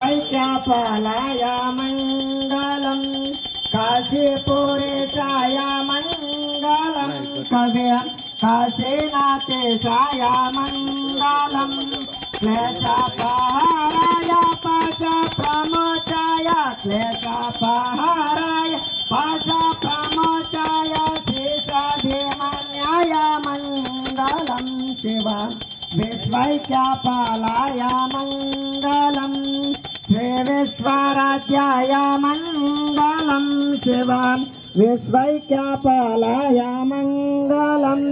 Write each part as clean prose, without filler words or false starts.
ऐक्यपालाय मङ्गलम् काशीपुरेशाय मङ्गलम् काशीनाथेशाय मङ्गलम् क्लेशपहाराय पशप्रमोचाय क्लेशपहाराय पशप्रमोचाय श्रीषाधिमन्याय मङ्गलम् शिव विश्वैक्यपालाय मङ्गलम् श्री विश्वराज्याय मङ्गलम् शिव विश्वैक्यपालाय मङ्गलम्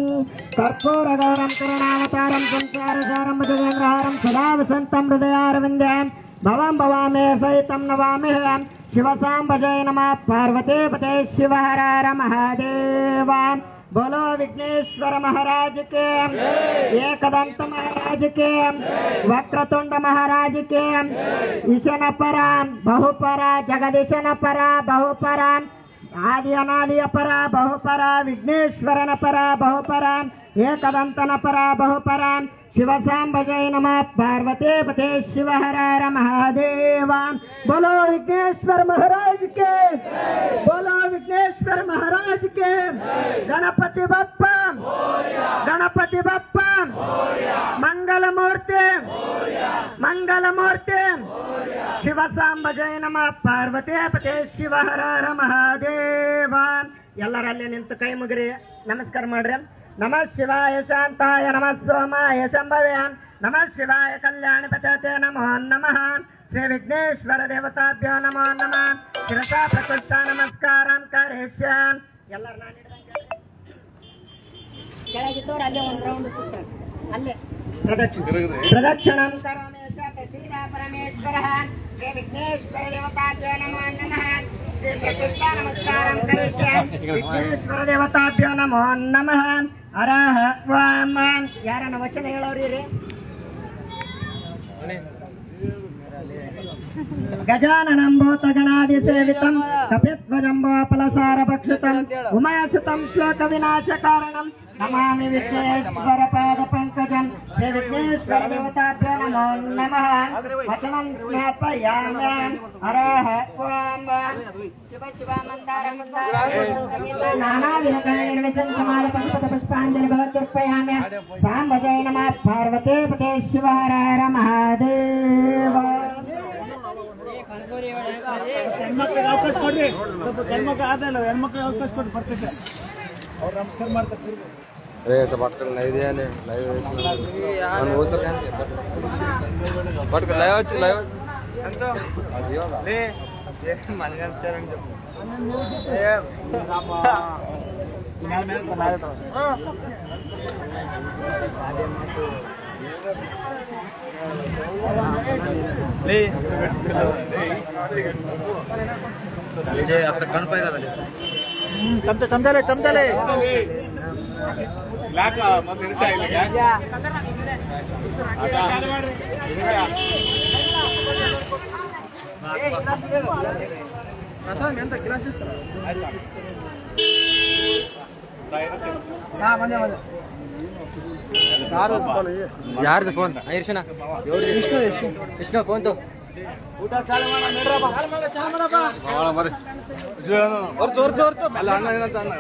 कर्पूरगौरं करुणावतारं संसारसारं भुजगेन्द्रहारं सदा वसन्तं हृदयारविन्दं भवं भवामि सहितं नमाम्यहं शिवसां भजे नमः पार्वतीपते शिव हर हर महादेव। बोलो विघ्नेश्वर महाराज के, एकदंत महाराज के, वक्रतुंड महाराज के, ईशन परा बहुपरा जगदीशन परा बहुपरा आदि अनादि अपरा बहुपरा विघ्नेश्वरन परा बहुपरा एकदंतन परा बहुपरा शिवसां भजे नमः पार्वतीपते शिव हर हर महादेव। बोलो विघ्नेश्वर महाराज के, बोलो विघ्नेश्वर महाराज के। गणपति बप्पा, गणपति बप्पा, मंगल मूर्ति, मंगल मूर्ति। शिवसां भजे नमः पार्वतीपते शिव हर हर महादेव। ಎಲ್ಲರಲ್ಲಿ ನಿಂತು ಕೈ ಮುಗಿರಿ ನಮಸ್ಕಾರ ಮಾಡ್ರಿ। नमः शिवाय शांताय नमः सोमाय शंभवे नमः शिवाय कल्याणपतये नमो नमः श्री विघ्नेश्वर देवताभ्यो नमो नमः शिरसा प्रकृष्ट नमस्कारं करिष्यामि। ಎಲ್ಲರೂ ನಾನು ಕೆಳಗಿದ್ದವರು ಅಲ್ಲೇ ಒಂದು ರೌಂಡ್ ಸುತ್ತಾರೆ ಅಲ್ಲೇ ಪ್ರದಕ್ಷಿಣಂ ಕರೋಮಿ ಶ್ರೀ ಪರಮೇಶ್ವರಃ श्री विघ्नेश्वर देवताभ्यो नमो नमः श्री प्रकृष्ट नमस्कारं करिष्यामि। विघ्नेश्वर देवताभ्यो नमो नमः अरह वाम यारನ ವಚನ ಹೇಳೋರಿ ರೀ। गजाननं भूतगणादिसेवितं कपिध्वजम्बोपलसारभक्षितं उमाशतं श्लोकविनाशकारणं नमामि विघ्नेश्वर पादपङ्कजं श्री विघ्नेश्वर देवताभ्यो नमो नमः। वचनं स्नापयामि अरह वाम शिव शिव मंदार मंदार नानाविधकैर्विचिन्त्यमाल पुष्पाञ्जलि भवत्यर्पयामि। सां भजे नमः पार्वतीपते शिव हर हर महादेव। ಹೆಣ್ಮಕ್ಳಿಗೆ ಅವಕಾಶ ಕೊಡ್ರಿ, ಸ್ವಲ್ಪ ಹೆಣ್ಮಕ್ಳು ಆದಲ್ಲ ಹೆಣ್ಮಕ್ಳಿಗೆ ಅವಕಾಶ ಕೊಟ್ಟು ಬರ್ತಿದ್ದೆ ಅವ್ರು ನಮಸ್ಕಾರ ಮಾಡ್ತಾರೆ। ರೇಟ್ ಪಕ್ಕದ ಲೈವ್ಯಾನೆ ಲೈವ್ ನಾನು ಓದ್ತಾರೆ ಪಕ್ಕದ ಲೈವ್ ಹಚ್ಚಿ ಲೈವ್ ಅಂತ ಅಯ್ಯೋ ಲೇ ಎಷ್ಟು ಮನೆ ಅಂತಾರೆ ಅಂತ ಏ ಪಾಪ ಇನ್ನ ಮೇಲೆ ಬಂದಾಯ್ತು ಅದೇ ಮಾತು ले ये अब तक कन्फर्म कर ले चमचा ले लाका मत इरसा ಇಲ್ಲ क्या ಅಸಲ ಎಂತ ಕ್ಲಾಸ್ ಇಸ್ತರ ಆಯ್ತಾ ಡೈರೆಕ್ಟ್ ಹಾ ಬಂದೆ ಯಾರ್ದು ಫೋನ್ ಇರ್ಷನ ಇಷ್ಟು ಫೋನ್ ತೋ ಊಟ ಚಾಲು ಮಾಡ ನಡ್ರಪ್ಪ ಚಾಲು ಮಾಡಪ್ಪ ಬರ್ರಿ ಅಲ್ಲ ಅಣ್ಣ ಏನಂತ ಅಣ್ಣ